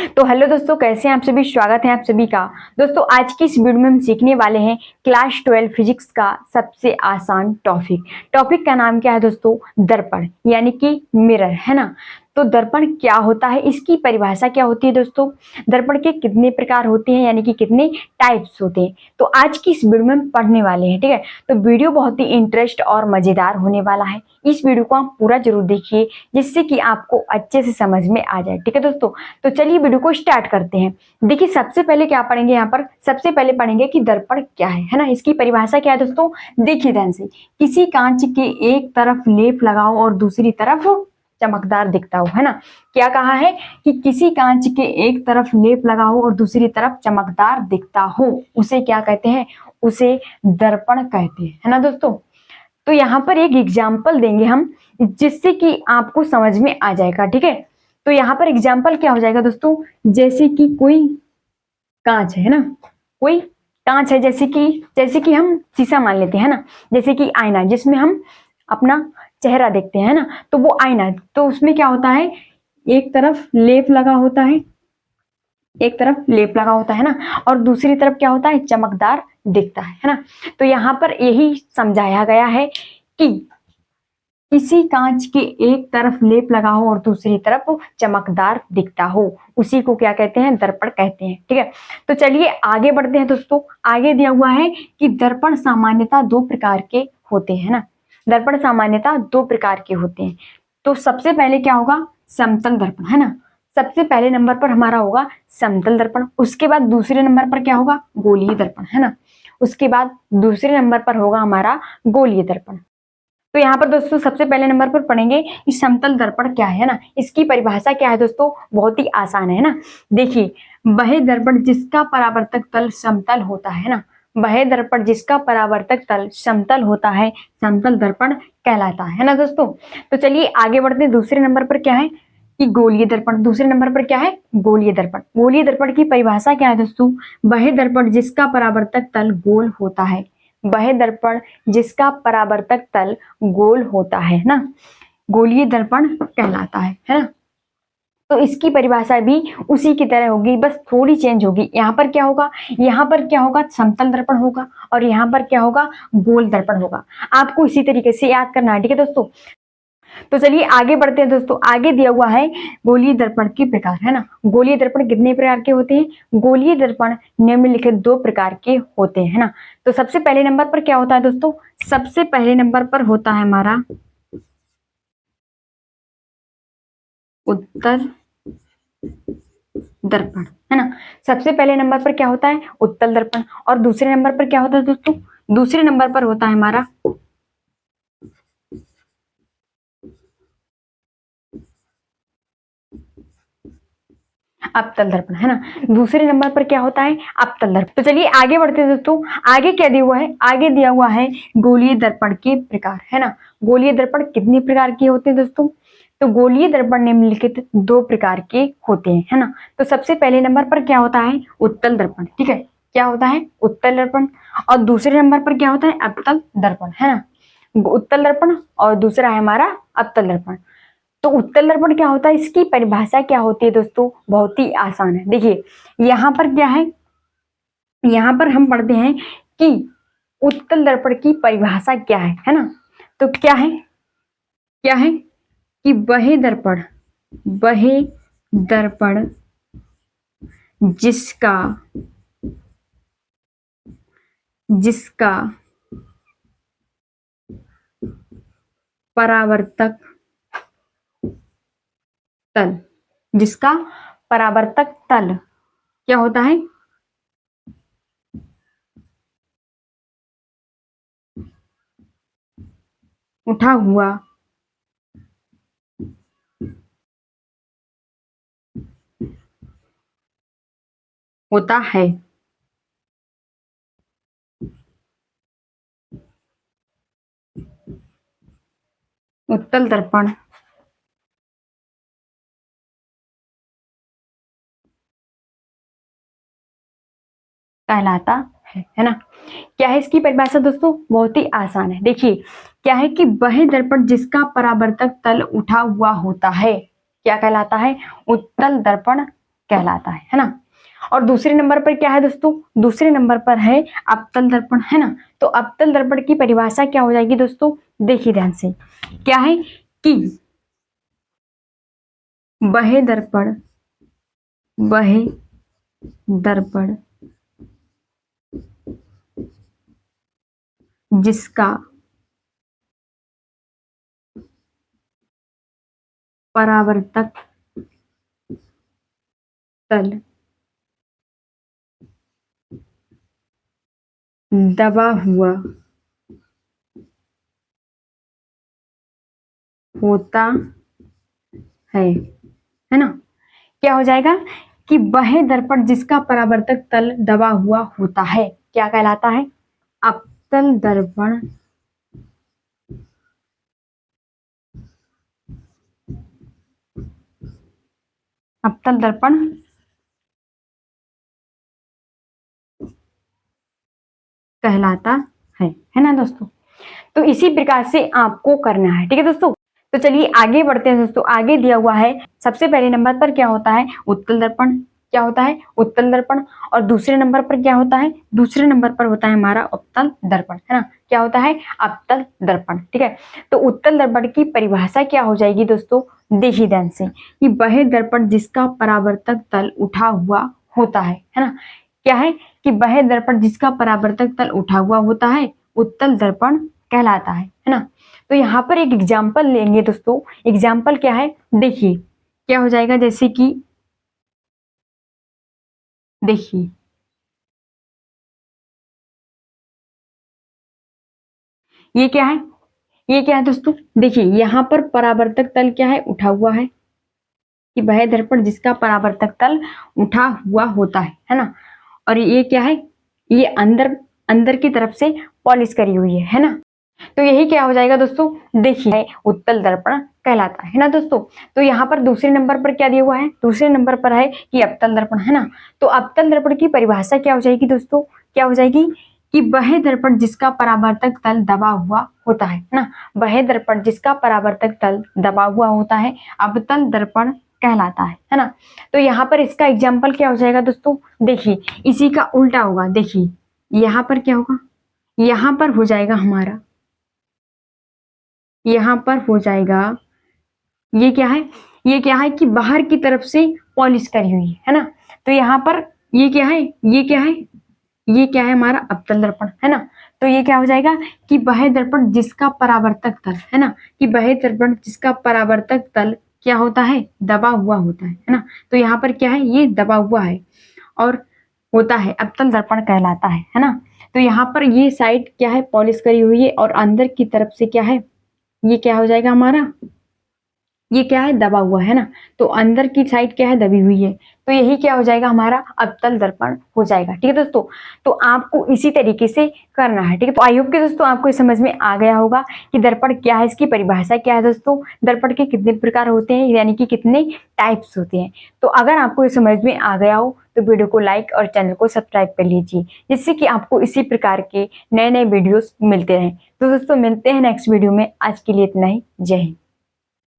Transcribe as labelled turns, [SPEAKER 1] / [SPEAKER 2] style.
[SPEAKER 1] तो हेलो दोस्तों, कैसे हैं आप सभी। स्वागत है आप सभी का। दोस्तों आज की इस वीडियो में हम सीखने वाले हैं क्लास 12 फिजिक्स का सबसे आसान टॉपिक का नाम क्या है दोस्तों? दर्पण, यानी कि मिरर, है ना। तो दर्पण क्या होता है, इसकी परिभाषा क्या होती है दोस्तों? दर्पण के कितने प्रकार होते हैं, यानी कि कितने टाइप्स होते हैं, तो आज की इस वीडियो में हम पढ़ने वाले हैं। ठीक है, तो वीडियो बहुत ही इंटरेस्ट और मजेदार होने वाला है। इस वीडियो को आप पूरा जरूर देखिए, जिससे कि आपको अच्छे से समझ में आ जाए। ठीक है दोस्तों, तो चलिए वीडियो को स्टार्ट करते हैं। देखिए सबसे पहले क्या पढ़ेंगे, यहाँ पर सबसे पहले पढ़ेंगे कि दर्पण क्या है ना। इसकी परिभाषा क्या है दोस्तों? देखिए ध्यान से, किसी कांच के एक तरफ लेप लगाओ और दूसरी तरफ चमकदार दिखता हो, है ना। क्या कहा है कि किसी कांच के एक तरफ लेप लगाओ और दूसरी तरफ चमकदार दिखता हो, उसे क्या कहते हैं? उसे दर्पण कहते हैं, है ना दोस्तों। तो यहाँ पर एक एग्जाम्पल देंगे हम, जिससे कि आपको समझ में आ जाएगा। ठीक है, तो यहाँ पर एग्जाम्पल क्या हो जाएगा दोस्तों? जैसे कि कोई कांच है ना, कोई कांच है, जैसे कि हम शीशा मान लेते हैं ना, जैसे कि आईना जिसमें हम अपना चेहरा देखते हैं ना, तो वो आईना, तो उसमें क्या होता है, एक तरफ लेप लगा होता है, एक तरफ लेप लगा होता है ना, और दूसरी तरफ क्या होता है, चमकदार दिखता है ना। तो यहाँ पर यही समझाया गया है कि किसी कांच के एक तरफ लेप लगा हो और दूसरी तरफ चमकदार दिखता हो, उसी को क्या कहते हैं? दर्पण कहते हैं। ठीक है, तो चलिए आगे बढ़ते हैं दोस्तों। आगे दिया हुआ है कि दर्पण सामान्यतः दो प्रकार के होते हैं ना। दर्पण सामान्यतः दो प्रकार के होते हैं। तो सबसे पहले क्या होगा? समतल दर्पण, है ना। सबसे पहले नंबर पर हमारा होगा समतल दर्पण। उसके बाद दूसरे नंबर पर क्या होगा? गोलीय दर्पण, है ना। उसके बाद दूसरे नंबर पर होगा हमारा गोलीय दर्पण। तो यहाँ पर दोस्तों सबसे पहले नंबर पर पढ़ेंगे कि समतल दर्पण क्या है ना। इसकी परिभाषा क्या है दोस्तों? बहुत ही आसान है ना। देखिए, वह दर्पण जिसका परावर्तक तल समतल होता है ना, वह दर्पण जिसका परावर्तक तल समतल होता है, समतल दर्पण कहलाता है ना दोस्तों। तो चलिए आगे बढ़ते हैं। दूसरे नंबर पर क्या है कि गोलीय दर्पण। दूसरे नंबर पर क्या है? गोलीय दर्पण। गोलीय दर्पण की परिभाषा क्या है दोस्तों? वह दर्पण जिसका परावर्तक तल गोल होता है, वह दर्पण जिसका परावर्तक तल गोल होता है ना, गोलीय दर्पण कहलाता है ना। तो इसकी परिभाषा भी उसी की तरह होगी, बस थोड़ी चेंज होगी। यहाँ पर क्या होगा, यहाँ पर क्या होगा? समतल दर्पण होगा, और यहाँ पर क्या होगा? गोल दर्पण होगा। आपको इसी तरीके से याद करना है। ठीक है दोस्तों, तो चलिए आगे बढ़ते हैं दोस्तों। आगे दिया हुआ है गोलीय दर्पण के प्रकार, है ना। गोलीय दर्पण कितने प्रकार के होते हैं? गोलीय दर्पण निम्नलिखित दो प्रकार के होते हैं, है ना। तो सबसे पहले नंबर पर क्या होता है दोस्तों? सबसे पहले नंबर पर होता है हमारा उत्तल दर्पण, है ना। सबसे पहले नंबर पर क्या होता है? उत्तल दर्पण। और दूसरे नंबर पर क्या होता है दोस्तों? दूसरे नंबर पर होता है हमारा अवतल दर्पण, है ना। दूसरे नंबर पर क्या होता है? अवतल दर्पण। तो चलिए आगे बढ़ते हैं दोस्तों। आगे क्या दिया हुआ है? आगे दिया हुआ है गोलीय दर्पण के प्रकार, है ना। गोलीय दर्पण कितने प्रकार के होते हैं दोस्तों? तो गोलीय दर्पण निम्नलिखित दो प्रकार के होते हैं, है ना। तो सबसे पहले नंबर पर क्या होता है? उत्तल दर्पण। ठीक है, क्या होता है? उत्तल दर्पण। और दूसरे नंबर पर क्या होता है? अवतल दर्पण, है ना। उत्तल दर्पण और दूसरा है हमारा अवतल दर्पण। तो उत्तल दर्पण क्या होता है? इसकी परिभाषा क्या होती है दोस्तों? बहुत ही आसान है। देखिए यहाँ पर क्या है, यहाँ पर हम पढ़ते हैं कि उत्तल दर्पण की परिभाषा क्या है ना। तो क्या है, क्या है कि वह दर्पण जिसका जिसका परावर्तक तल, जिसका परावर्तक तल क्या होता है? उठा हुआ होता है। उत्तल दर्पण कहलाता है ना। क्या है इसकी परिभाषा दोस्तों? बहुत ही आसान है। देखिए क्या है कि वह दर्पण जिसका परावर्तक तल उठा हुआ होता है क्या कहलाता है? उत्तल दर्पण कहलाता है ना। और दूसरे नंबर पर क्या है दोस्तों, दूसरे नंबर पर है अवतल दर्पण, है ना। तो अवतल दर्पण की परिभाषा क्या हो जाएगी दोस्तों, देखिए ध्यान से, क्या है कि वह दर्पण जिसका परावर्तक तल दबा हुआ होता है ना। क्या हो जाएगा कि वह दर्पण जिसका परावर्तक तल दबा हुआ होता है क्या कहलाता है, अवतल दर्पण। अवतल दर्पण कहलाता है ना दोस्तों। तो इसी प्रकार से आपको करना है, ठीक है दोस्तों। तो चलिए आगे बढ़ते हैं दोस्तों। आगे दिया हुआ है सबसे पहले नंबर पर क्या होता है, उत्तल दर्पण। क्या होता है, उत्तल दर्पण। और दूसरे नंबर पर क्या होता है, दूसरे नंबर पर होता है हमारा अवतल दर्पण, है ना। क्या होता है, अवतल दर्पण, ठीक है। तो उत्तल दर्पण की परिभाषा क्या हो जाएगी दोस्तों, देखिए ध्यान से, कि वह दर्पण जिसका परावर्तक तल उठा हुआ होता है ना। क्या है कि वह दर्पण जिसका परावर्तक तल उठा हुआ होता है उत्तल दर्पण कहलाता है ना। तो यहाँ पर एक एग्जाम्पल लेंगे दोस्तों। एग्जाम्पल क्या है, देखिए क्या हो जाएगा, जैसे कि देखिए ये क्या है, ये क्या है दोस्तों, देखिए यहाँ पर परावर्तक तल क्या है, उठा हुआ है, कि वह दर्पण जिसका परावर्तक तल उठा हुआ होता है ना। और ये क्या है, ये अंदर अंदर की तरफ से पॉलिश करी हुई है ना। तो यही क्या हो जाएगा दोस्तों, देखिए उत्तल दर्पण कहलाता है ना दोस्तों। तो यहाँ पर दूसरे नंबर पर क्या दिया हुआ है, दूसरे नंबर पर है कि अवतल दर्पण, है ना। तो अवतल दर्पण की परिभाषा क्या हो जाएगी दोस्तों, क्या हो जाएगी कि वह दर्पण जिसका परावर्तक तल दबा हुआ होता है ना। वह दर्पण जिसका परावर्तक तल दबा हुआ होता है अवतल दर्पण कहलाता है ना। तो यहाँ पर इसका एग्जाम्पल क्या हो जाएगा दोस्तों, देखिए इसी का उल्टा होगा। देखिए यहाँ पर क्या होगा, यहाँ पर हो जाएगा हमारा, यहाँ पर हो जाएगा, ये क्या है, ये क्या है कि बाहर की तरफ से पॉलिश करी हुई है ना। तो यहाँ पर ये क्या है, ये क्या है, ये क्या है हमारा अवतल दर्पण, है ना। तो ये क्या हो जाएगा कि वह दर्पण जिसका परावर्तक तल, है ना, कि वह दर्पण जिसका परावर्तक तल क्या होता है, दबा हुआ होता है ना। तो यहाँ पर क्या है, ये दबा हुआ है और होता है अवतल दर्पण कहलाता है ना। तो यहाँ पर ये साइड क्या है, पॉलिश करी हुई है और अंदर की तरफ से क्या है, ये क्या हो जाएगा हमारा, ये क्या है, दबा हुआ है ना। तो अंदर की साइड क्या है, दबी हुई है। तो यही क्या हो जाएगा हमारा अवतल दर्पण हो जाएगा, ठीक है दोस्तों। तो आपको इसी तरीके से करना है, ठीक है। तो आई होप कि दोस्तों आपको समझ में आ गया होगा कि दर्पण क्या है, इसकी परिभाषा क्या है दोस्तों, दर्पण के कितने प्रकार होते हैं, यानी कि कितने टाइप्स होते हैं। तो अगर आपको ये समझ में आ गया हो तो वीडियो को लाइक और चैनल को सब्सक्राइब कर लीजिए, जिससे कि आपको इसी प्रकार के नए नए वीडियोस मिलते रहें। तो दोस्तों मिलते हैं नेक्स्ट वीडियो में, आज के लिए इतना ही, जय हिंद।